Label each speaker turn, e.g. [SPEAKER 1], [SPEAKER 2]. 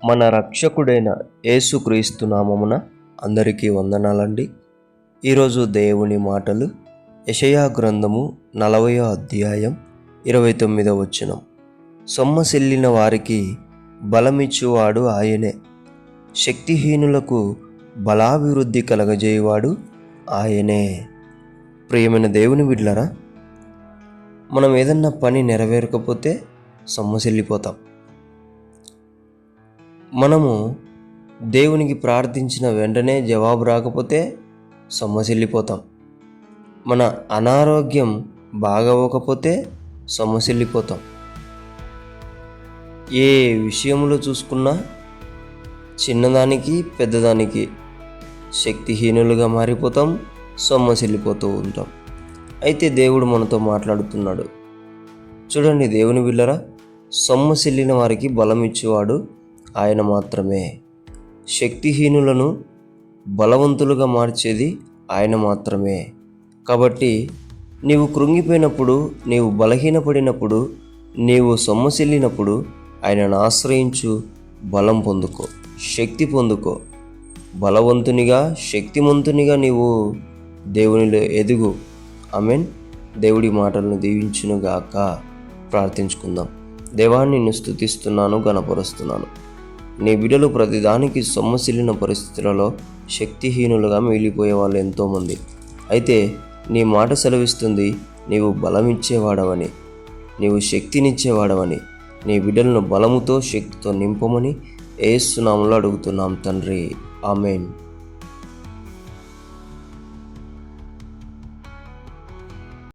[SPEAKER 1] మన రక్షకుడైన యేసుక్రీస్తు నామమున అందరికీ వందనాలండి. ఈరోజు దేవుని మాటలు యెషయా గ్రంథము 40వ అధ్యాయం 29వ వచనం. సొమ్మసిల్లిన వారికి బలమిచ్చువాడు ఆయనే, శక్తిహీనులకు బలాభివృద్ధి కలగజేయువాడు ఆయనే. ప్రియమైన దేవుని బిడ్డలారా, మనం ఏదన్నా పని నెరవేరకపోతే సొమ్మసిల్లిపోతాం. మనము దేవునికి ప్రార్థించిన వెంటనే జవాబు రాకపోతే సొమ్మసిల్లిపోతాం. మన అనారోగ్యం బాగవ్వకపోతే సొమ్మసిల్లిపోతాం. ఏ విషయంలో చూసుకున్నా చిన్నదానికి పెద్దదానికి శక్తిహీనులుగా మారిపోతాం, సొమ్మసిల్లిపోతూ ఉంటాం. అయితే దేవుడు మనతో మాట్లాడుతున్నాడు. చూడండి దేవుని బిడ్డలారా, సొమ్మసిల్లిన వారికి బలం ఇచ్చేవాడు ఆయన మాత్రమే. శక్తిహీనులను బలవంతులుగా మార్చేది ఆయన మాత్రమే. కాబట్టి నీవు కృంగిపోయినప్పుడు, నీవు బలహీనపడినప్పుడు, నీవు సొమ్మసిల్లినప్పుడు ఆయనను ఆశ్రయించు, బలం పొందుకో, శక్తి పొందుకో. బలవంతునిగా, శక్తిమంతునిగా నీవు దేవునిలో ఎదుగు. ఆమేన్. దేవుడి మాటలను దీవించునుగాక. ప్రార్థించుకుందాం. దేవా, నిన్ను స్తుతిస్తున్నాను, గణపరుస్తున్నాను. నీ బిడ్డలు ప్రతిదానికి సొమ్మసిల్లిన పరిస్థితులలో శక్తిహీనులుగా మిగిలిపోయే వాళ్ళు ఎంతోమంది. అయితే నీ మాట సెలవిస్తుంది, నీవు బలమిచ్చేవాడవని, నీవు శక్తినిచ్చేవాడవని. నీ బిడ్డలను బలముతో, శక్తితో నింపమని యేసు నామములో అడుగుతున్నాం తండ్రి. ఆమేన్.